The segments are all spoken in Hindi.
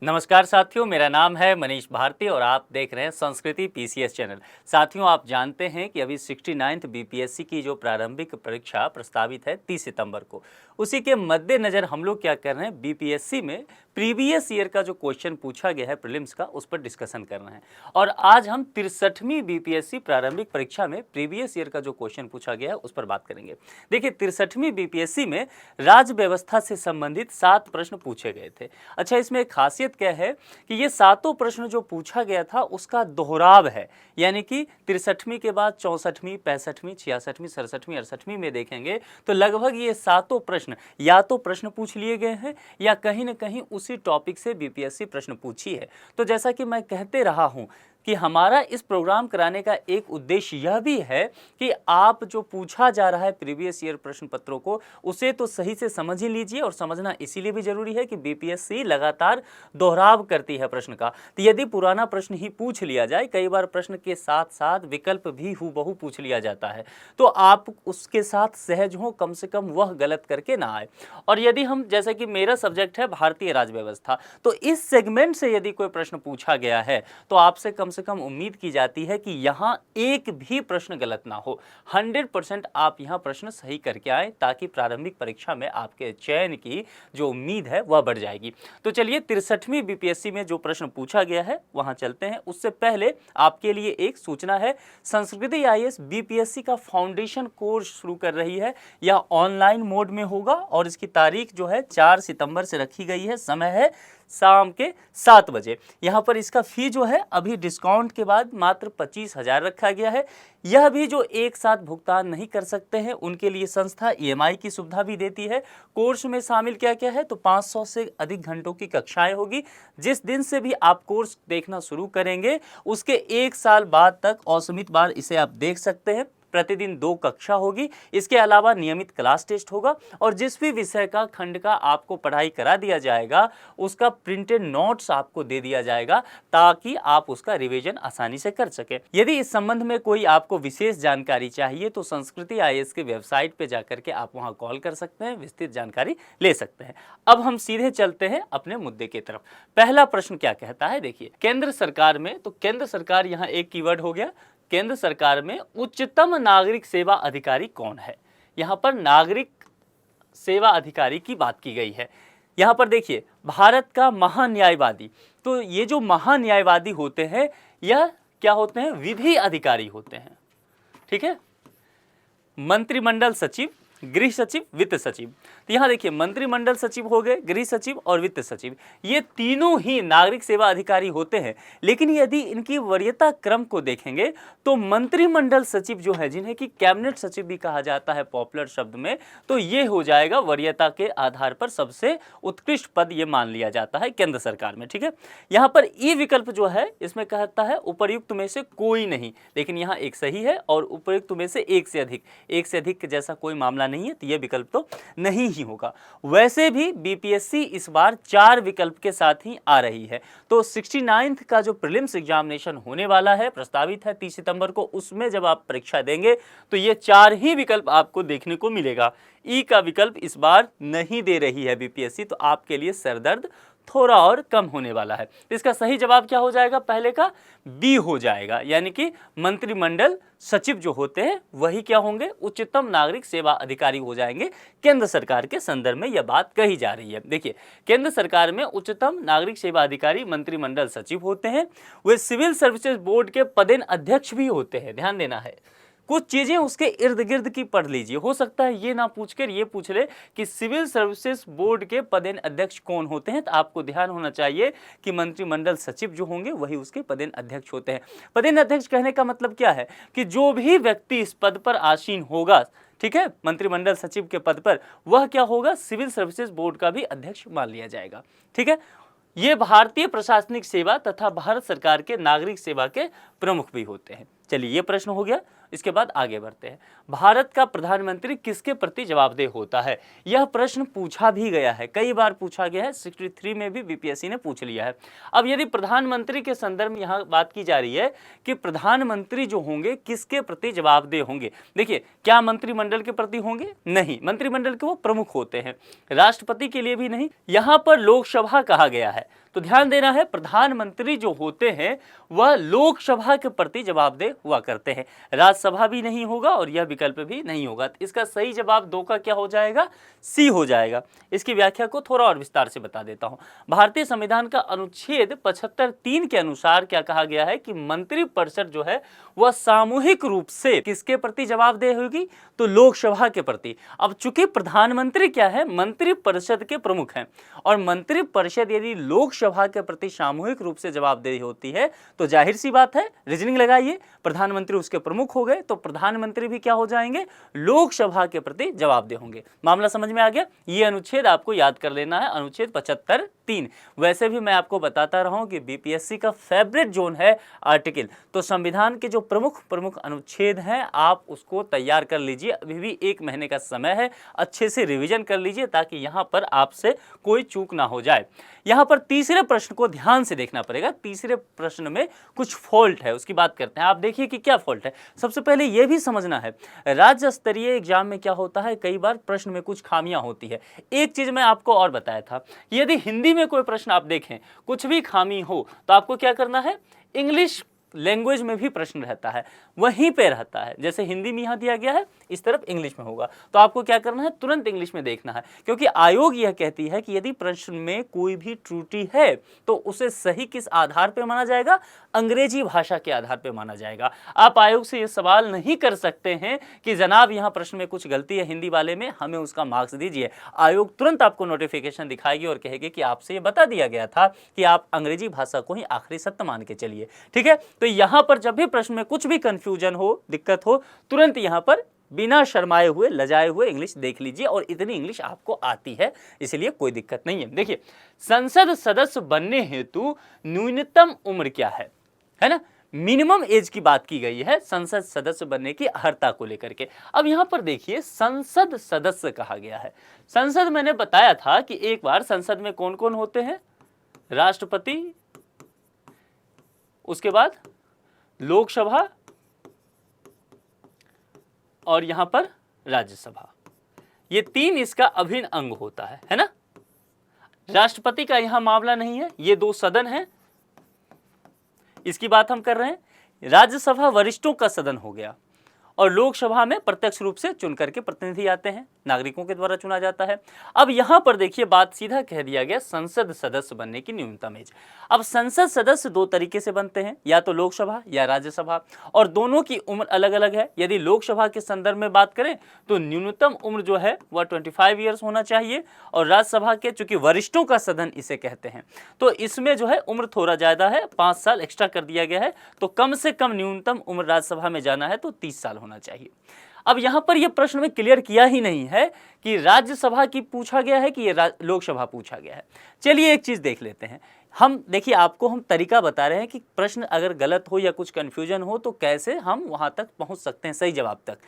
नमस्कार साथियों, मेरा नाम है मनीष भारती और आप देख रहे हैं संस्कृति पीसीएस चैनल। साथियों, आप जानते हैं कि अभी 69th बीपीएससी की जो प्रारंभिक परीक्षा प्रस्तावित है 30 सितंबर को, उसी के मद्देनज़र हम लोग क्या कर रहे हैं, बीपीएससी में प्रीवियस ईयर का जो क्वेश्चन पूछा गया है प्रीलिम्स का, उस पर डिस्कशन कर रहे हैं। और आज हम 63वीं बीपीएससी प्रारंभिक परीक्षा में प्रीवियस ईयर का जो क्वेश्चन पूछा गया है उस पर बात करेंगे। देखिए, 63वीं बीपीएससी में राज्य व्यवस्था से संबंधित 7 प्रश्न पूछे गए थे। अच्छा, इसमें एक खासियत क्या है कि ये सातों प्रश्न जो पूछा गया था उसका दोहराव है, यानी कि 63वीं के बाद 64वीं, 65वीं, 66वीं, 67वीं, 68वीं में देखेंगे तो लगभग ये सातों प्रश्न या तो प्रश्न पूछ लिए गए हैं या कहीं न कहीं उसी टॉपिक से बीपीएससी प्रश्न पूछी है। तो जैसा कि मैं कहते रहा हूं कि हमारा इस प्रोग्राम कराने का एक उद्देश्य यह भी है कि आप जो पूछा जा रहा है प्रीवियस ईयर प्रश्न पत्रों को, उसे तो सही से समझ ही लीजिए। और समझना इसीलिए भी जरूरी है कि बीपीएससी लगातार दोहराव करती है प्रश्न का। तो यदि पुराना प्रश्न ही पूछ लिया जाए, कई बार प्रश्न के साथ साथ विकल्प भी हूबहू पूछ लिया जाता है, तो आप उसके साथ सहज हो, कम से कम वह गलत करके ना आए। और यदि हम, जैसा कि मेरा सब्जेक्ट है भारतीय राज्य व्यवस्था, तो इस सेगमेंट से यदि कोई प्रश्न पूछा गया है तो आपसे कम से कम उम्मीद की जाती है कि यहाँ एक भी प्रश्न गलत ना हो। 100% आप यहाँ प्रश्न सही करके आए, ताकि प्रारंभिक परीक्षा में आपके चयन की जो उम्मीद है वह बढ़ जाएगी। तो चलिए, 63वीं बीपीएससी में जो प्रश्न पूछा गया है वहां चलते हैं। उससे पहले आपके लिए एक सूचना है, संस्कृति आईएएस बीपीएससी का फाउंडेशन कोर्स शुरू कर रही है। यह ऑनलाइन मोड में होगा और इसकी तारीख जो है 4 सितंबर से रखी गई है। समय है शाम के 7 बजे। यहाँ पर इसका फी जो है अभी डिस्काउंट के बाद मात्र 25,000 रखा गया है। यह भी जो एक साथ भुगतान नहीं कर सकते हैं उनके लिए संस्था ईएमआई की सुविधा भी देती है। कोर्स में शामिल क्या क्या है, तो 500 से अधिक घंटों की कक्षाएं होगी। जिस दिन से भी आप कोर्स देखना शुरू करेंगे उसके 1 साल बाद तक असीमित बार इसे आप देख सकते हैं। प्रतिदिन 2 कक्षा होगी। इसके अलावा नियमित क्लास टेस्ट होगा और जिस भी विषय का खंड का आपको पढ़ाई करा दिया जाएगा उसका प्रिंटेड नोट्स आपको दे दिया जाएगा, ताकि आप उसका रिवीजन आसानी से कर सके। यदि इस संबंध में कोई आपको विशेष जानकारी चाहिए तो संस्कृति आईएएस की वेबसाइट पे जाकर के आप वहां कॉल कर सकते हैं, विस्तृत जानकारी ले सकते हैं। अब हम सीधे चलते हैं अपने मुद्दे की तरफ। पहला प्रश्न क्या कहता है, देखिए, केंद्र सरकार में, तो केंद्र सरकार यहाँ एक कीवर्ड हो गया। केंद्र सरकार में उच्चतम नागरिक सेवा अधिकारी कौन है? यहाँ पर नागरिक सेवा अधिकारी की बात की गई है। यहाँ पर देखिए, भारत का महान्यायवादी, तो ये जो महान्यायवादी होते हैं यह क्या होते हैं, विधि अधिकारी होते हैं। ठीक है, मंत्रिमंडल सचिव, गृह सचिव, वित्त सचिव। तो यहाँ देखिए, मंत्रिमंडल सचिव हो गए, गृह सचिव और वित्त सचिव, ये तीनों ही नागरिक सेवा अधिकारी होते हैं। लेकिन यदि इनकी वरीयता क्रम को देखेंगे तो मंत्रिमंडल सचिव जो है, जिन्हें कि कैबिनेट सचिव भी कहा जाता है पॉपुलर शब्द में, तो ये हो जाएगा वरीयता के आधार पर सबसे उत्कृष्ट पद ये मान लिया जाता है केंद्र सरकार में। ठीक है, यहाँ पर ई विकल्प जो है इसमें कहता है उपर्युक्त में से कोई नहीं, लेकिन यहाँ एक सही है और उपर्युक्त में से एक से अधिक जैसा कोई मामला नहीं है, तो यह विकल्प तो नहीं ही होगा। वैसे भी बीपीएससी इस बार 4 विकल्प के साथ ही आ रही है। तो 69th का जो प्रीलिम्स एग्जामिनेशन होने वाला है, प्रस्तावित है 30 सितंबर को, उसमें जब आप परीक्षा देंगे तो ये 4 ही विकल्प आपको देखने को मिलेगा। ई का विकल्प इस बार नहीं दे रही है बीपीएससी, तो आपके लिए सरदर्द थोड़ा और कम होने वाला है। इसका सही जवाब क्या हो जाएगा, पहले का बी हो जाएगा, यानी कि मंत्रिमंडल सचिव जो होते हैं वही क्या होंगे, उच्चतम नागरिक सेवा अधिकारी हो जाएंगे। केंद्र सरकार के संदर्भ में यह बात कही जा रही है। देखिए, केंद्र सरकार में उच्चतम नागरिक सेवा अधिकारी मंत्रिमंडल सचिव होते हैं। वे सिविल सर्विसेज बोर्ड के पदेन अध्यक्ष भी होते हैं। ध्यान देना है, कुछ चीजें उसके इर्द गिर्द की पढ़ लीजिए। हो सकता है ये ना पूछकर ये पूछ ले कि सिविल सर्विसेज बोर्ड के पदेन अध्यक्ष कौन होते हैं, तो आपको ध्यान होना चाहिए कि मंत्रिमंडल सचिव जो होंगे वही उसके पदेन अध्यक्ष होते हैं। पदेन अध्यक्ष कहने का मतलब क्या है कि जो भी व्यक्ति इस पद पर आसीन होगा, ठीक है, मंत्रिमंडल सचिव के पद पर, वह क्या होगा, सिविल सर्विसेज बोर्ड का भी अध्यक्ष मान लिया जाएगा। ठीक है, ये भारतीय प्रशासनिक सेवा तथा भारत सरकार के नागरिक सेवा के प्रमुख भी होते हैं। चलिए ये प्रश्न हो गया। इसके बाद आगे बढ़ते हैं। भारत का प्रधानमंत्री किसके प्रति जवाबदेह होता है? यह प्रश्न पूछा भी गया है, कई बार पूछा गया है, 63 में भी बीपीएससी ने पूछ लिया है। अब यदि प्रधानमंत्री के संदर्भ में यहाँ बात की जा रही है कि प्रधानमंत्री जो होंगे किसके प्रति जवाबदेह होंगे, देखिए क्या मंत्रिमंडल के प्रति होंगे? नहीं, मंत्रिमंडल के वो प्रमुख होते हैं, राष्ट्रपति के लिए भी नहीं। यहाँ पर लोकसभा कहा गया है, तो ध्यान देना है, प्रधानमंत्री जो होते हैं वह लोकसभा के प्रति जवाबदेह हुआ करते हैं, राज्यसभा भी नहीं होगा और यह विकल्प भी नहीं होगा। तो इसका सही जवाब 2 का क्या हो जाएगा? सी हो जाएगा। इसकी व्याख्या को थोड़ा और विस्तार से बता देता हूं। भारतीय संविधान का अनुच्छेद 75(3) के अनुसार क्या कहा गया है कि मंत्रिपरिषद जो है वह सामूहिक रूप से किसके प्रति जवाबदेह होगी? तो लोकसभा के प्रति। अब चूंकि प्रधानमंत्री क्या है? मंत्रिपरिषद के प्रमुख हैं, और मंत्रिपरिषद यदि लोकसभा के प्रति सामूहिक रूप से जवाबदेही होती है तो जाहिर सी बात है, रीजनिंग लगाइए, प्रधानमंत्री उसके प्रमुख हो गए तो प्रधानमंत्री भी क्या हो जाएंगे? लोकसभा के प्रति जवाबदेह होंगे। मामला समझ में आ गया? ये अनुच्छेद आपको याद कर लेना है, अनुच्छेद 75(3). वैसे भी मैं आपको बताता रहा हूं कि बीपीएससी का फेवरेट जोन है आर्टिकल, तो संविधान के जो प्रमुख अनुच्छेद हैं आप उसको तैयार कर लीजिए। अभी भी 1 महीने का समय है, अच्छे से रिवीजन कर लीजिए ताकि यहाँ पर आपसे कोई चूक ना हो जाए। यहाँ पर तीसरे प्रश्न को ध्यान से देखना पड़ेगा। तीसरे प्रश्न में कुछ फॉल्ट है, उसकी बात करते हैं। आप देखिए कि क्या फॉल्ट है। सबसे पहले यह भी समझना है, राज्य स्तरीय एग्जाम में क्या होता है, कई बार प्रश्न में कुछ खामियां होती है। एक चीज मैं आपको और बताया था, यदि हिंदी में कोई प्रश्न आप देखें कुछ भी खामी हो तो आपको क्या करना है, इंग्लिश लैंग्वेज में भी प्रश्न रहता है, वहीं पे रहता है। जैसे हिंदी में यहाँ दिया गया है, इस तरफ इंग्लिश में होगा, तो आपको क्या करना है, तुरंत इंग्लिश में देखना है, क्योंकि आयोग यह कहती है कि यदि प्रश्न में कोई भी त्रुटि है तो उसे सही किस आधार पे माना जाएगा? अंग्रेजी भाषा के आधार पे माना जाएगा। आप आयोग से ये सवाल नहीं कर सकते हैं कि जनाब यहाँ प्रश्न में कुछ गलती है हिंदी वाले में, हमें उसका मार्क्स दीजिए। आयोग तुरंत आपको नोटिफिकेशन दिखाएगी और कहेगी कि आपसे ये बता दिया गया था कि आप अंग्रेजी भाषा को ही आखिरी सत्य मान के चलिए। ठीक है, तो यहां पर जब भी प्रश्न में कुछ भी कंफ्यूजन हो, दिक्कत हो, तुरंत यहां पर बिना शर्माए हुए, लजाए हुए इंग्लिश देख लीजिए, और इतनी इंग्लिश आपको आती है, इसलिए कोई दिक्कत नहीं है। देखिए, संसद सदस्य बनने हेतु न्यूनतम उम्र क्या है ना? मिनिमम एज की बात की गई है संसद सदस्य बनने की अर्हता को लेकर के। अब यहां पर देखिए, संसद सदस्य कहा गया है। संसद मैंने बताया था कि एक बार संसद में कौन कौन होते हैं? राष्ट्रपति, उसके बाद लोकसभा और यहां पर राज्यसभा, ये 3 इसका अभिन्न अंग होता है ना? राष्ट्रपति का यहां मामला नहीं है, ये 2 सदन है, इसकी बात हम कर रहे हैं। राज्यसभा वरिष्ठों का सदन हो गया, और लोकसभा में प्रत्यक्ष रूप से चुन करके प्रतिनिधि आते हैं, नागरिकों के द्वारा चुना जाता है। अब यहां पर देखिए, बात सीधा कह दिया गया संसद सदस्य बनने की न्यूनतम एज। अब संसद सदस्य 2 तरीके से बनते हैं, या तो लोकसभा या राज्यसभा, और दोनों की उम्र अलग अलग है। यदि लोकसभा के संदर्भ में बात करें तो न्यूनतम उम्र जो है वह 25 ईयर्स होना चाहिए, और राज्यसभा के चूंकि वरिष्ठों का सदन इसे कहते हैं तो इसमें जो है उम्र थोड़ा ज्यादा है, 5 साल एक्स्ट्रा कर दिया गया है, तो कम से कम न्यूनतम उम्र राज्यसभा में जाना है तो 30 साल होना चाहिए। अब यहां पर यह प्रश्न में क्लियर किया ही नहीं है कि राज्यसभा की पूछा गया है कि ये लोकसभा पूछा गया है। चलिए एक चीज देख लेते हैं हम। देखिए, आपको हम तरीका बता रहे हैं कि प्रश्न अगर गलत हो या कुछ कंफ्यूजन हो तो कैसे हम वहां तक पहुंच सकते हैं, सही जवाब तक।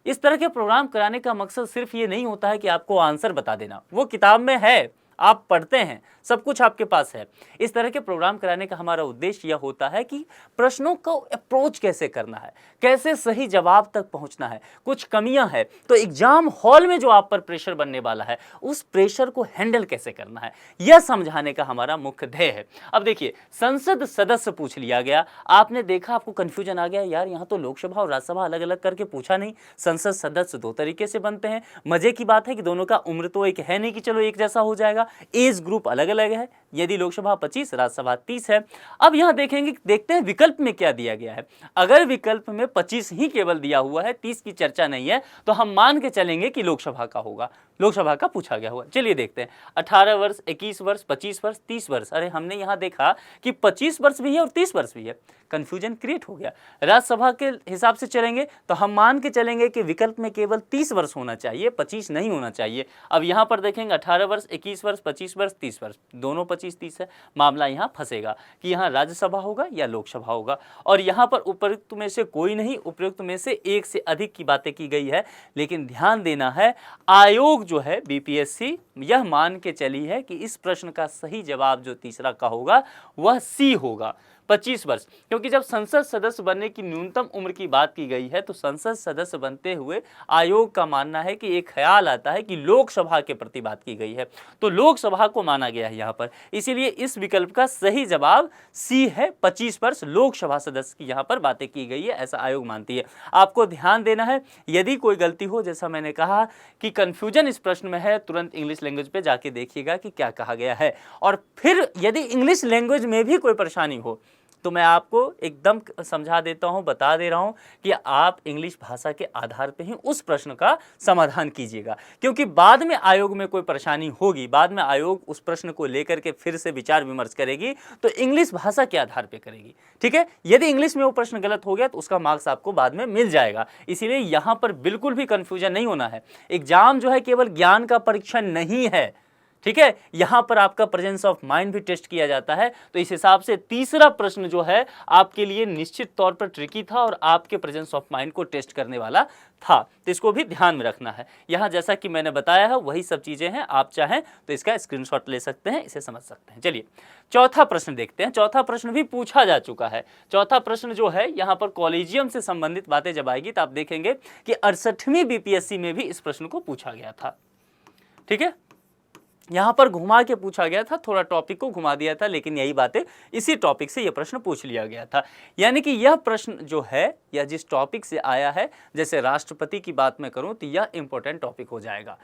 इस तरह के प्रोग्राम कराने का मकसद सिर्फ ये नहीं होता है कि आपको आंसर बता देना, वो किताब में है, आप पढ़ते हैं, सब कुछ आपके पास है। इस तरह के प्रोग्राम कराने का हमारा उद्देश्य यह होता है कि प्रश्नों को अप्रोच कैसे करना है, कैसे सही जवाब तक पहुंचना है, कुछ कमियां हैं तो एग्जाम हॉल में जो आप पर प्रेशर बनने वाला है उस प्रेशर को हैंडल कैसे करना है, यह समझाने का हमारा मुख्य ध्येय है। अब देखिए, संसद सदस्य पूछ लिया गया, आपने देखा आपको कंफ्यूजन आ गया, यार यहाँ तो लोकसभा और राज्यसभा अलग अलग करके पूछा नहीं, संसद सदस्य 2 तरीके से बनते हैं। मजे की बात है कि दोनों का उम्र तो एक है नहीं कि चलो एक जैसा हो जाएगा, एज ग्रुप अलग अलग है। यदि लोकसभा 25, राज्यसभा 30 है। अब यहां देखेंगे, देखते हैं विकल्प में क्या दिया गया है। अगर विकल्प में 25 ही केवल दिया हुआ है, 30 की चर्चा नहीं है, तो हम मान के चलेंगे कि लोकसभा का होगा, लोकसभा का पूछा गया हुआ। चलिए देखते हैं, 18 वर्ष, 21 वर्ष, 25 वर्ष, 30 वर्ष। अरे हमने यहां देखा कि 25 वर्ष भी है और 30 वर्ष भी है, कंफ्यूजन क्रिएट हो गया। राज्यसभा के हिसाब से चलेंगे तो हम मान के चलेंगे कि विकल्प में केवल 30 वर्ष होना चाहिए, 25 नहीं होना चाहिए। अब यहां पर देखेंगे 18 वर्ष, 21 वर्ष, वर्ष, 25 वर्ष, 30 वर्ष, दोनों 25-30 है। मामला यहाँ फंसेगा कि यहाँ राज्यसभा होगा या लोकसभा होगा, और यहाँ पर उपयुक्त में से कोई नहीं, उपयुक्त में से एक से अधिक की बातें की गई है। लेकिन ध्यान देना है, आयोग जो है बीपीएससी यह मान के चली है कि इस प्रश्न का सही जवाब जो तीसरा का होगा वह सी होगा, 25 वर्ष। क्योंकि जब संसद सदस्य बनने की न्यूनतम उम्र की बात की गई है तो संसद सदस्य बनते हुए आयोग का मानना है कि एक ख्याल आता है कि लोकसभा के प्रति बात की गई है, तो लोकसभा को माना गया है यहाँ पर। इसीलिए इस विकल्प का सही जवाब सी है, 25 वर्ष लोकसभा सदस्य की यहाँ पर बातें की गई है, ऐसा आयोग मानती है। आपको ध्यान देना है, यदि कोई गलती हो, जैसा मैंने कहा कि कंफ्यूजन इस प्रश्न में है, तुरंत इंग्लिश लैंग्वेज पे जाके देखिएगा कि क्या कहा गया है। और फिर यदि इंग्लिश लैंग्वेज में भी कोई परेशानी हो तो मैं आपको एकदम समझा देता हूं, बता दे रहा हूं कि आप इंग्लिश भाषा के आधार पे ही उस प्रश्न का समाधान कीजिएगा। क्योंकि बाद में आयोग में कोई परेशानी होगी, बाद में आयोग उस प्रश्न को लेकर के फिर से विचार विमर्श करेगी तो इंग्लिश भाषा के आधार पे करेगी, ठीक है। यदि इंग्लिश में वो प्रश्न गलत हो गया तो उसका मार्क्स आपको बाद में मिल जाएगा। इसीलिए यहाँ पर बिल्कुल भी कंफ्यूजन नहीं होना है। एग्जाम जो है केवल ज्ञान का परीक्षण नहीं है, ठीक है, यहां पर आपका प्रेजेंस ऑफ माइंड भी टेस्ट किया जाता है। तो इस हिसाब से तीसरा प्रश्न जो है आपके लिए निश्चित तौर पर ट्रिकी था और आपके प्रेजेंस ऑफ माइंड को टेस्ट करने वाला था, तो इसको भी ध्यान में रखना है। यहां जैसा कि मैंने बताया है वही सब चीजें हैं, आप चाहें तो इसका स्क्रीनशॉट ले सकते हैं, इसे समझ सकते हैं। चलिए चौथा प्रश्न देखते हैं। चौथा प्रश्न भी पूछा जा चुका है। चौथा प्रश्न जो है यहाँ पर कॉलेजियम से संबंधित बातें जब आएगी तो आप देखेंगे कि 68वीं बीपीएससी में भी इस प्रश्न को पूछा गया था, ठीक है। यहाँ पर घुमा के पूछा गया था, थोड़ा टॉपिक को घुमा दिया था, लेकिन यही बातें इसी टॉपिक से यह प्रश्न पूछ लिया गया था। यानी कि यह प्रश्न जो है या जिस टॉपिक से आया है, जैसे राष्ट्रपति की बात मैं करूँ तो यह इंपॉर्टेंट टॉपिक हो जाएगा।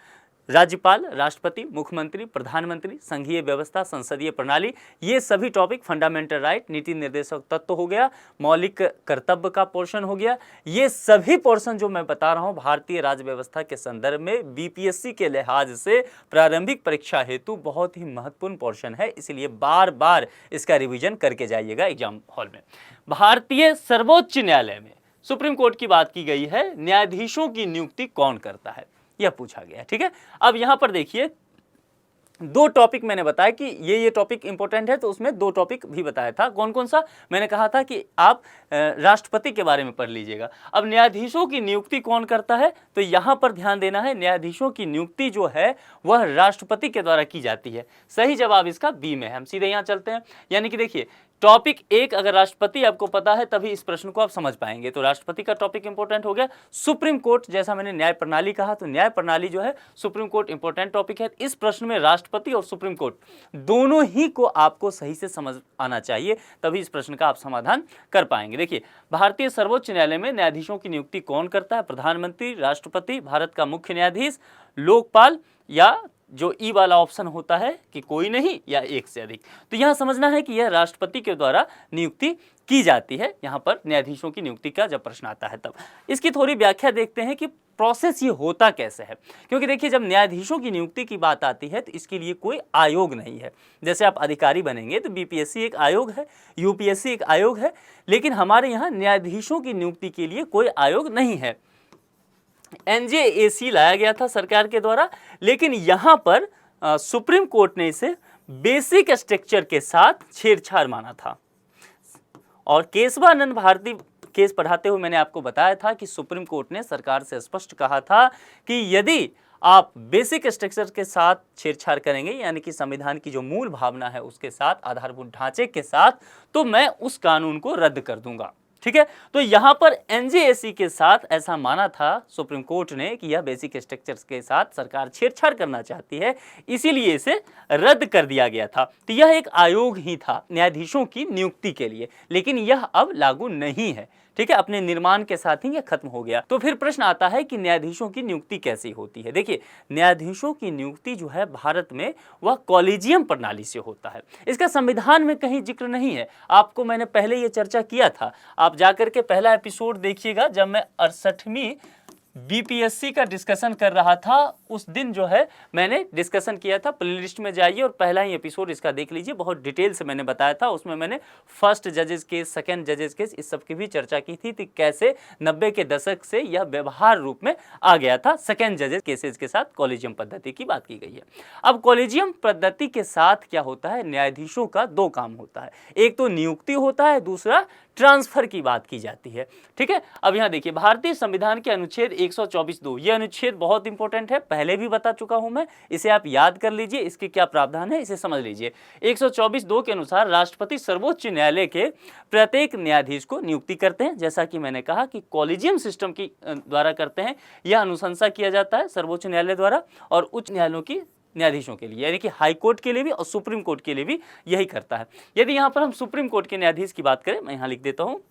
राज्यपाल, राष्ट्रपति, मुख्यमंत्री, प्रधानमंत्री, संघीय व्यवस्था, संसदीय प्रणाली, ये सभी टॉपिक, फंडामेंटल राइट, नीति निर्देशक तत्व हो गया, मौलिक कर्तव्य का पोर्शन हो गया, ये सभी पोर्शन जो मैं बता रहा हूँ भारतीय राज्य व्यवस्था के संदर्भ में बीपीएससी के लिहाज से प्रारंभिक परीक्षा हेतु बहुत ही महत्वपूर्ण पोर्शन है। इसलिए बार बार इसका रिविजन करके जाइएगा एग्जाम हॉल में। भारतीय सर्वोच्च न्यायालय में सुप्रीम कोर्ट की बात की गई है, न्यायाधीशों की नियुक्ति कौन करता है यह पूछा गया, ठीक है। अब यहां पर देखिए दो टॉपिक मैंने बताया कि ये टॉपिक इंपॉर्टेंट है, तो उसमें दो टॉपिक भी बताया था। कौन कौन सा? मैंने कहा था कि आप राष्ट्रपति के बारे में पढ़ लीजिएगा। अब न्यायाधीशों की नियुक्ति कौन करता है, तो यहाँ पर ध्यान देना है, न्यायाधीशों की नियुक्ति जो है वह राष्ट्रपति के द्वारा की जाती है। सही जवाब इसका बी में है। हम सीधे यहाँ चलते हैं। यानी कि देखिए टॉपिक एक अगर राष्ट्रपति आपको पता है तभी इस प्रश्न को आप समझ पाएंगे, तो राष्ट्रपति का टॉपिक इंपॉर्टेंट हो गया। सुप्रीम कोर्ट, जैसा मैंने न्याय प्रणाली कहा, तो न्याय प्रणाली जो है सुप्रीम कोर्ट इंपॉर्टेंट टॉपिक है। इस प्रश्न में राष्ट्रपति और सुप्रीम कोर्ट दोनों ही को आपको सही से समझ आना चाहिए, तभी इस प्रश्न का आप समाधान कर पाएंगे। देखिए भारतीय सर्वोच्च न्यायालय में न्यायाधीशों की नियुक्ति कौन करता है? प्रधानमंत्री, राष्ट्रपति, भारत का मुख्य न्यायाधीश, लोकपाल, या जो ई वाला ऑप्शन होता है कि कोई नहीं या एक से अधिक। तो यहां समझना है कि यह राष्ट्रपति के द्वारा नियुक्ति की जाती है। यहां पर न्यायाधीशों की नियुक्ति का जब प्रश्न आता है तब इसकी थोड़ी व्याख्या देखते हैं कि प्रोसेस ये होता कैसे है। क्योंकि देखिए जब न्यायाधीशों की नियुक्ति की बात आती है तो इसके लिए कोई आयोग नहीं है। जैसे आप अधिकारी बनेंगे तो बीपीएससी एक आयोग है, यूपीएससी एक आयोग है, लेकिन हमारे यहाँ न्यायाधीशों की नियुक्ति के लिए कोई आयोग नहीं है। एनजेएसी लाया गया था सरकार के द्वारा, लेकिन यहां पर सुप्रीम कोर्ट ने इसे बेसिक स्ट्रक्चर के साथ छेड़छाड़ माना था। और केशवानंद भारती केस पढ़ाते हुए मैंने आपको बताया था कि सुप्रीम कोर्ट ने सरकार से स्पष्ट कहा था कि यदि आप बेसिक स्ट्रक्चर के साथ छेड़छाड़ करेंगे, यानी कि संविधान की जो मूल भावना है उसके साथ, आधारभूत ढांचे के साथ, तो मैं उस कानून को रद्द कर दूंगा। ठीक है, तो यहां पर एनजेएसी के साथ ऐसा माना था सुप्रीम कोर्ट ने कि यह बेसिक स्ट्रक्चर्स के साथ सरकार छेड़छाड़ करना चाहती है, इसीलिए इसे रद्द कर दिया गया था। तो यह एक आयोग ही था न्यायाधीशों की नियुक्ति के लिए, लेकिन यह अब लागू नहीं है। ठीक है, अपने निर्माण के साथ ही यह खत्म हो गया। तो फिर प्रश्न आता है कि न्यायाधीशों की नियुक्ति कैसे होती है। देखिए न्यायाधीशों की नियुक्ति जो है भारत में वह कॉलेजियम प्रणाली से होता है। इसका संविधान में कहीं जिक्र नहीं है। आपको मैंने पहले ये चर्चा किया था, आप जाकर के पहला एपिसोड देखिएगा जब मैं 68वीं बीपीएससी का डिस्कशन कर रहा था, उस दिन जो है मैंने डिस्कशन किया था। प्लेलिस्ट में जाइए और पहला ही एपिसोड इसका देख लीजिए, बहुत डिटेल से मैंने बताया था। उसमें मैंने फर्स्ट जजेस केस, सेकंड जजेस केस, इस सब की भी चर्चा की थी कि कैसे 90 के दशक से यह व्यवहार रूप में आ गया था। सेकंड जजेस केसेस के साथ कॉलेजियम पद्धति की बात की गई है। अब कॉलेजियम पद्धति के साथ क्या होता है, न्यायाधीशों का दो काम होता है, एक तो नियुक्ति होता है, दूसरा ट्रांसफर की बात की जाती है। ठीक है, अब यहां देखिए भारतीय संविधान के अनुच्छेद 124(2), यह अनुच्छेद बहुत इंपॉर्टेंट है, पहले भी बता चुका हूं मैं, इसे आप याद कर लीजिए, इसके क्या प्रावधान है इसे समझ लीजिए। 124(2) के अनुसार राष्ट्रपति सर्वोच्च न्यायालय के प्रत्येक न्यायाधीश को नियुक्ति करते हैं। जैसा कि मैंने कहा कि कॉलेजियम सिस्टम की द्वारा करते हैं, यह अनुशंसा किया जाता है सर्वोच्च न्यायालय द्वारा और उच्च न्यायालयों की न्यायाधीशों के लिए, यानी कि हाई कोर्ट के लिए भी और सुप्रीम कोर्ट के लिए भी यही करता है। यदि यहाँ पर हम सुप्रीम कोर्ट के न्यायाधीश की बात करें, मैं यहाँ लिख देता हूँ,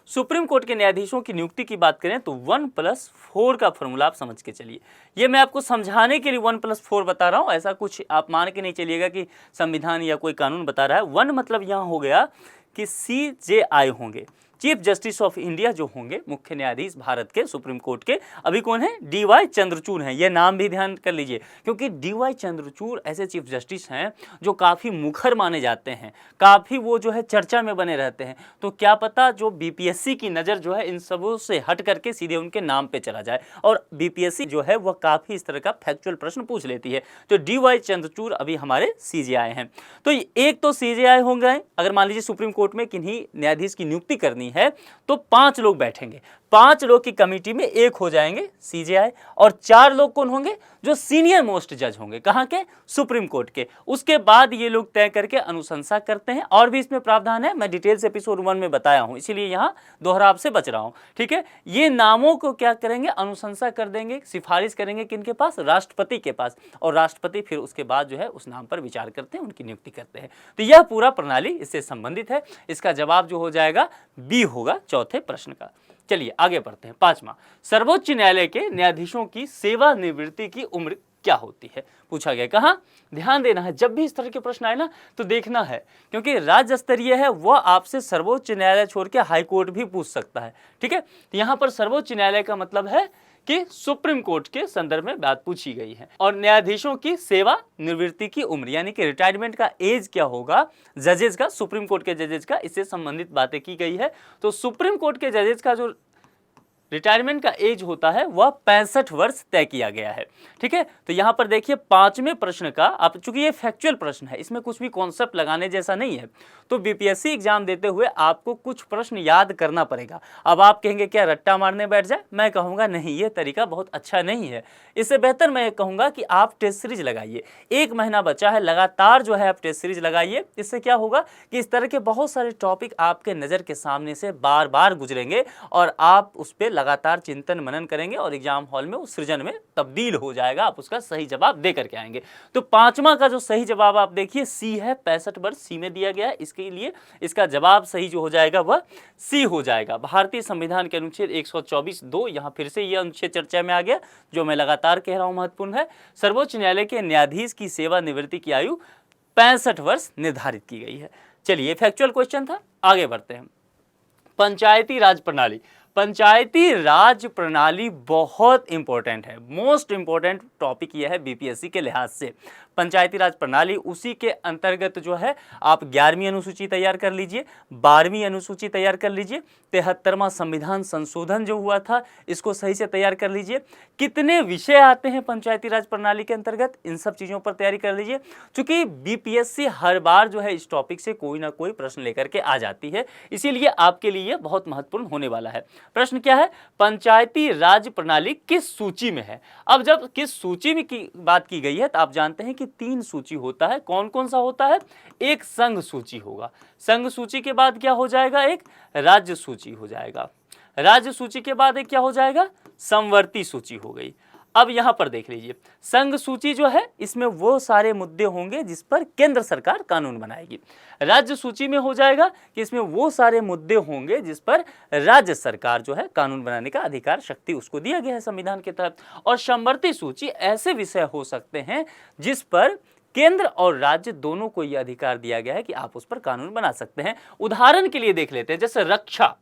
सुप्रीम कोर्ट के न्यायाधीशों की नियुक्ति की बात करें तो 1+4 का फॉर्मूला आप समझ के चलिए। ये मैं आपको समझाने के लिए 1+4 बता रहा हूँ, ऐसा कुछ आप मान के नहीं चलिएगा कि संविधान या कोई कानून बता रहा है। 1 मतलब यहाँ हो गया कि CJI होंगे, चीफ जस्टिस ऑफ इंडिया जो होंगे, मुख्य न्यायाधीश भारत के सुप्रीम कोर्ट के, अभी कौन है, DY चंद्रचूड़ हैं। ये नाम भी ध्यान कर लीजिए क्योंकि DY चंद्रचूड़ ऐसे चीफ जस्टिस हैं जो काफ़ी मुखर माने जाते हैं, काफ़ी वो जो है चर्चा में बने रहते हैं। तो क्या पता जो बीपीएससी की नज़र जो है इन सबों से हट करके सीधे उनके नाम पे चला जाए, और बीपीएससी जो है वह काफ़ी इस तरह का फैक्चुअल प्रश्न पूछ लेती है। तो DY चंद्रचूड़ अभी हमारे CJI हैं। तो एक तो CJI होंगे, अगर मान लीजिए सुप्रीम कोर्ट में किन्हीं न्यायाधीश की नियुक्ति करनी है तो 5 लोग बैठेंगे, 5 लोग की कमेटी में एक हो जाएंगे CJI, और 4 लोग कौन होंगे, जो सीनियर मोस्ट जज होंगे, कहां के, सुप्रीम कोर्ट के। उसके बाद ये लोग तय करके अनुशंसा करते हैं, और भी इसमें प्रावधान है, मैं डिटेल से एपिसोड 1 में बताया हूं, इसीलिए यहां दोहराव से बच रहा हूं। ठीक है, ये नामों को क्या करेंगे, अनुशंसा कर देंगे, सिफारिश करेंगे किनके पास, राष्ट्रपति के पास, और राष्ट्रपति फिर उसके बाद जो है उस नाम पर विचार करते हैं, उनकी नियुक्ति करते हैं। तो यह पूरा प्रणाली इससे संबंधित है। इसका जवाब जो हो जाएगा बी होगा चौथे प्रश्न का। चलिए आगे बढ़ते हैं। 5वां, सर्वोच्च न्यायालय के न्यायाधीशों की सेवानिवृत्ति की उम्र क्या होती है, पूछा गया। कहाँ ध्यान देना है, जब भी इस तरह के प्रश्न आए ना तो देखना है, क्योंकि राज्य स्तरीय है, वह आपसे सर्वोच्च न्यायालय छोड़ के हाई कोर्ट भी पूछ सकता है। ठीक है, तो यहाँ पर सर्वोच्च न्यायालय का मतलब है कि सुप्रीम कोर्ट के संदर्भ में बात पूछी गई है। और न्यायाधीशों की सेवा निवृत्ति की उम्र यानी कि रिटायरमेंट का एज क्या होगा जजेस का, सुप्रीम कोर्ट के जजेस का, इससे संबंधित बातें की गई है। तो सुप्रीम कोर्ट के जजेस का जो रिटायरमेंट का एज होता है वह 65 वर्ष तय किया गया है। ठीक है, तो यहां पर देखिए 5वें प्रश्न का, अब चूंकि ये फैक्चुअल प्रश्न है, इसमें कुछ भी कॉन्सेप्ट लगाने जैसा नहीं है, तो बीपीएससी एग्जाम देते हुए आपको कुछ प्रश्न याद करना पड़ेगा। अब आप कहेंगे क्या रट्टा मारने बैठ जाए, मैं कहूंगा नहीं, ये तरीका बहुत अच्छा नहीं है। इससे बेहतर मैं कहूंगा कि आप टेस्ट सीरीज लगाइए, 1 महीना बचा है, लगातार जो है आप टेस्ट सीरीज लगाइए। इससे क्या होगा कि इस तरह के बहुत सारे टॉपिक आपके नज़र के सामने से बार बार गुजरेंगे और आप उस पर लगातार चिंतन मनन करेंगे और एग्जाम हॉल में उस सृजन में तब्दील हो जाएगा, आप उसका सही जवाब दे करके आएंगे। तो 5वां का जो सही जवाब आप देखिए सी है, 65 वर्ष सी में दिया गया है, इसके लिए इसका जवाब सही जो हो जाएगा वह सी हो जाएगा। भारतीय संविधान के अनुच्छेद 124(2), यहाँ फिर से यह अनुच्छेद चर्चा में आ गया, जो मैं लगातार कह रहा हूँ महत्वपूर्ण है। सर्वोच्च न्यायालय के न्यायाधीश की सेवानिवृत्ति की आयु 65 वर्ष निर्धारित की गई है। चलिए फैक्चुअल क्वेश्चन था, आगे बढ़ते हैं। पंचायती राज प्रणाली, पंचायती राज प्रणाली बहुत इंपॉर्टेंट है, मोस्ट इंपॉर्टेंट टॉपिक यह है बीपीएससी के लिहाज से। पंचायती राज प्रणाली, उसी के अंतर्गत जो है आप 11वीं अनुसूची तैयार कर लीजिए, 12वीं अनुसूची तैयार कर लीजिए, 73वां संविधान संशोधन जो हुआ था इसको सही से तैयार कर लीजिए। कितने विषय आते हैं पंचायती राज प्रणाली के अंतर्गत, इन सब चीज़ों पर तैयारी कर लीजिए, क्योंकि बीपीएससी हर बार जो है इस टॉपिक से कोई ना कोई प्रश्न लेकर के आ जाती है, इसीलिए आपके लिए बहुत महत्वपूर्ण होने वाला है। प्रश्न क्या है, पंचायती राज प्रणाली किस सूची में है। अब जब किस सूची में की बात की गई है तो आप जानते हैं कि 3 सूची होता है। कौन कौन सा होता है, एक संघ सूची होगा, संघ सूची के बाद क्या हो जाएगा, एक राज्य सूची हो जाएगा, राज्य सूची के बाद एक क्या हो जाएगा, समवर्ती सूची हो गई। अब यहां पर देख लीजिए, संघ सूची जो है इसमें वो सारे मुद्दे होंगे जिस पर केंद्र सरकार कानून बनाएगी। राज्य सूची में हो जाएगा कि इसमें वो सारे मुद्दे होंगे जिस पर राज्य सरकार जो है कानून बनाने का अधिकार, शक्ति उसको दिया गया है संविधान के तहत। और समवर्ती सूची ऐसे विषय हो सकते हैं जिस पर केंद्र और राज्य दोनों को यह अधिकार दिया गया है कि आप उस पर कानून बना सकते हैं। उदाहरण के लिए देख लेते हैं, जैसे रक्षा,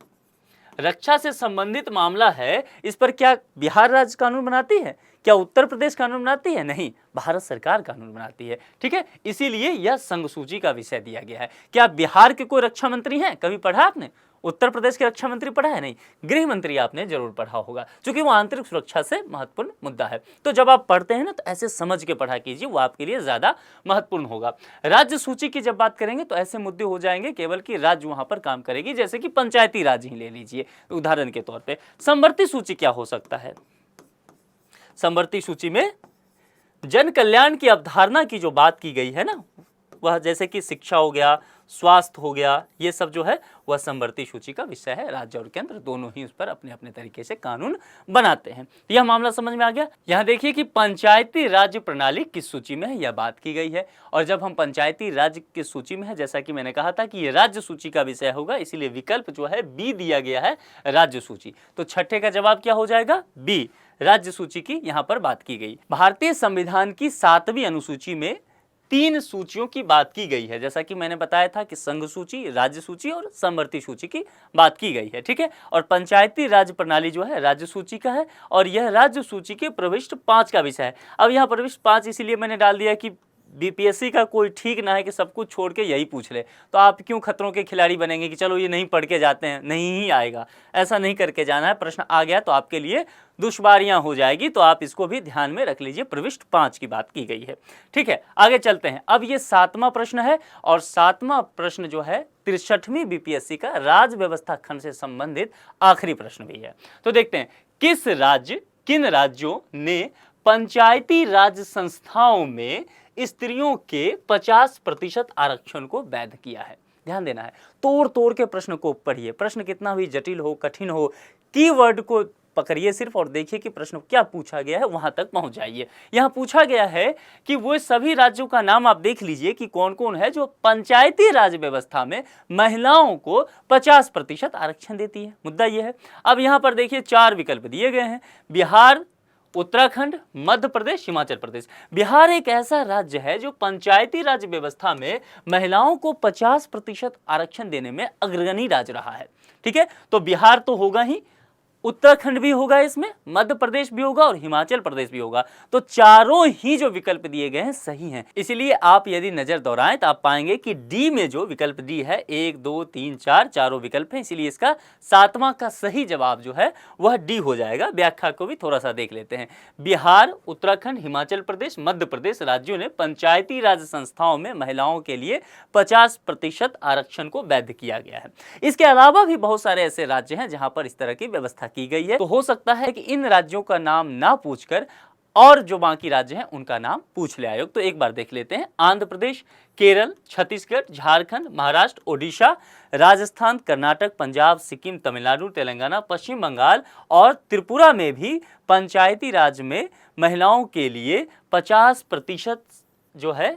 रक्षा से संबंधित मामला है, इस पर क्या बिहार राज्य कानून बनाती है, क्या उत्तर प्रदेश कानून बनाती है? नहीं, भारत सरकार कानून बनाती है। ठीक है, इसीलिए यह संघ सूची का विषय दिया गया है। क्या बिहार के कोई रक्षा मंत्री हैं, कभी पढ़ा आपने? उत्तर प्रदेश के रक्षा मंत्री पढ़ा है? नहीं। गृह मंत्री आपने जरूर पढ़ा होगा, क्योंकि वो आंतरिक सुरक्षा से महत्वपूर्ण मुद्दा है। तो जब आप पढ़ते हैं ना, तो ऐसे समझ के पढ़ा कीजिए, वो आपके लिए ज्यादा महत्वपूर्ण होगा। राज्य सूची की जब बात करेंगे तो ऐसे मुद्दे हो जाएंगे केवल कि राज्य वहां पर काम करेगी, जैसे कि पंचायती राज ही ले लीजिए उदाहरण के तौर पर। समवर्ती सूची क्या हो सकता है? समवर्ती सूची में जन कल्याण की अवधारणा की जो बात की गई है ना, वह जैसे कि शिक्षा हो गया, स्वास्थ्य हो गया, ये सब जो है वह समवर्ती सूची का विषय है। राज्य और केंद्र दोनों ही उस पर अपने अपने तरीके से कानून बनाते हैं। तो यह मामला समझ में आ गया। यहाँ देखिए कि पंचायती राज्य प्रणाली किस सूची में है, यह बात की गई है। और जब हम पंचायती राज्य की सूची में है, जैसा कि मैंने कहा था कि यह राज्य सूची का विषय होगा, इसीलिए विकल्प जो है बी दिया गया है, राज्य सूची। तो छठे का जवाब क्या हो जाएगा? बी, राज्य सूची की यहां पर बात की गई। भारतीय संविधान की 7वीं अनुसूची में 3 सूचियों की बात की गई है, जैसा कि मैंने बताया था कि संघ सूची, राज्य सूची और समवर्ती सूची की बात की गई है। ठीक है, और पंचायती राज प्रणाली जो है राज्य सूची का है, और यह राज्य सूची के प्रविष्ट 5 का विषय है। अब यहाँ प्रविष्ट 5 इसीलिए मैंने डाल दिया कि बीपीएससी का कोई ठीक ना है कि सब कुछ छोड़ के यही पूछ ले, तो आप क्यों खतरों के खिलाड़ी बनेंगे कि चलो ये नहीं पढ़ के जाते हैं, नहीं ही आएगा। ऐसा नहीं करके जाना है, प्रश्न आ गया तो आपके लिए दुश्वारियां हो जाएगी, तो आप इसको भी ध्यान में रख लीजिए। प्रविष्ट 5 की बात की गई है। ठीक है, आगे चलते हैं। अब ये 7वां प्रश्न है, और 7वां प्रश्न जो है 63वीं बीपीएससी का राज्य व्यवस्था खंड से संबंधित आखिरी प्रश्न भी है। तो देखते हैं, किन राज्यों ने पंचायती राज संस्थाओं में स्त्रियों के 50% आरक्षण को वैध किया है? ध्यान देना है, तोड़ तोड़ के प्रश्न को पढ़िए। प्रश्न कितना भी जटिल हो, कठिन हो, कीवर्ड को पकड़िए सिर्फ और देखिए कि प्रश्न क्या पूछा गया है, वहां तक पहुंच जाइए। यहां पूछा गया है कि वो सभी राज्यों का नाम आप देख लीजिए कि कौन कौन है जो पंचायती राज व्यवस्था में महिलाओं को 50% आरक्षण देती है। मुद्दा यह है। अब यहां पर देखिए 4 विकल्प दिए गए हैं, बिहार, उत्तराखंड, मध्य प्रदेश, हिमाचल प्रदेश। बिहार एक ऐसा राज्य है जो पंचायती राज व्यवस्था में महिलाओं को 50% आरक्षण देने में अग्रणी राज्य रहा है। ठीक है, तो बिहार तो होगा ही, उत्तराखंड भी होगा, इसमें मध्य प्रदेश भी होगा और हिमाचल प्रदेश भी होगा। तो चारों ही जो विकल्प दिए गए हैं सही हैं। इसलिए आप यदि नजर दौड़ाएं तो आप पाएंगे कि डी में जो विकल्प डी है, 1 2 3 4 चारों विकल्प हैं, इसीलिए इसका 7वां का सही जवाब जो है वह डी हो जाएगा। व्याख्या को भी थोड़ा सा देख लेते हैं। बिहार, उत्तराखंड, हिमाचल प्रदेश, मध्य प्रदेश राज्यों ने पंचायती राज संस्थाओं में महिलाओं के लिए 50% आरक्षण को वैध किया गया है। इसके अलावा भी बहुत सारे ऐसे राज्य हैं जहां पर इस तरह की व्यवस्था की गई है। तो हो सकता है कि इन राज्यों का नाम ना पूछकर और जो बाकी राज्य हैं उनका नाम पूछ ले आयोग। तो एक बार देख लेते हैं। आंध्र प्रदेश, केरल, छत्तीसगढ़, झारखंड, महाराष्ट्र, ओडिशा, राजस्थान, कर्नाटक, पंजाब, सिक्किम, तमिलनाडु, तेलंगाना, पश्चिम बंगाल और त्रिपुरा में भी पंचायती राज में महिलाओं के लिए 50% जो है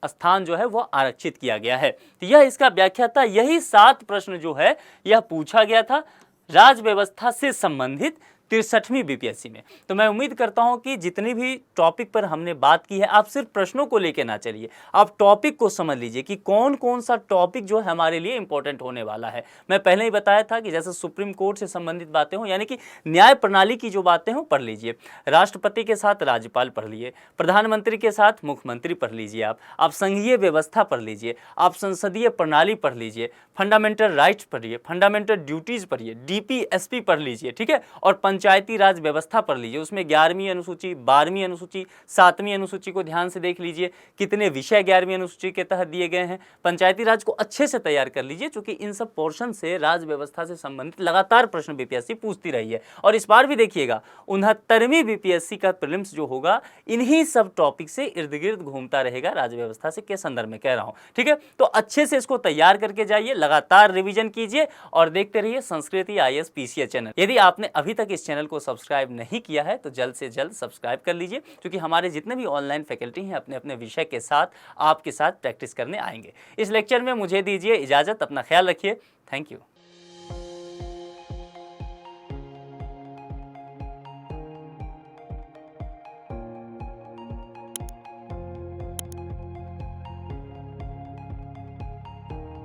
स्थान जो है वो आरक्षित किया गया है। तो यह इसका व्याख्या था। यही 7 प्रश्न जो है यह पूछा गया था राज्य व्यवस्था से संबंधित 63वीं बीपीएससी में। तो मैं उम्मीद करता हूं कि जितनी भी टॉपिक पर हमने बात की है, आप सिर्फ प्रश्नों को लेकर ना चलिए, आप टॉपिक को समझ लीजिए कि कौन कौन सा टॉपिक जो है हमारे लिए इंपॉर्टेंट होने वाला है। मैं पहले ही बताया था कि जैसे सुप्रीम कोर्ट से संबंधित बातें हो, यानी कि न्याय प्रणाली की जो बातें हो पढ़ लीजिए, राष्ट्रपति के साथ राज्यपाल पढ़ लिए, प्रधानमंत्री के साथ मुख्यमंत्री पढ़ लीजिए, आप संघीय व्यवस्था पढ़ लीजिए, आप संसदीय प्रणाली पढ़ लीजिए, फंडामेंटल राइट्स पढ़िए, फंडामेंटल ड्यूटीज पढ़िए, डीपीएसपी पढ़ लीजिए। ठीक है, और पंचायती राज व्यवस्था पढ़ लीजिए। उसमें 11वीं अनुसूची, 12वीं अनुसूची, 7वीं अनुसूची को ध्यान से देख लीजिए, कितने विषय 11वीं अनुसूची के तहत दिए गए हैं। पंचायती राज को अच्छे से तैयार कर लीजिए, क्योंकि इन सब पोर्शन से राज व्यवस्था से संबंधित लगातार प्रश्न बीपीएससी पूछती रही है। और इस बार भी देखिएगा 69वीं बीपीएससी का प्रीलिम्स जो होगा इन्हीं सब टॉपिक से इर्द गिर्द घूमता रहेगा, राज्य व्यवस्था से के संदर्भ में कह रहा हूं। ठीक है, तो अच्छे से इसको तैयार करके जाइए, लगातार रिवीजन कीजिए और देखते रहिए संस्कृति IAS PCS चैनल। यदि आपने अभी तक इस चैनल को सब्सक्राइब नहीं किया है तो जल्द से जल्द सब्सक्राइब कर लीजिए, क्योंकि हमारे जितने भी ऑनलाइन फैकल्टी हैं अपने अपने विषय के साथ आपके साथ प्रैक्टिस करने आएंगे। इस लेक्चर में मुझे दीजिए इजाजत, अपना ख्याल रखिए। Thank you.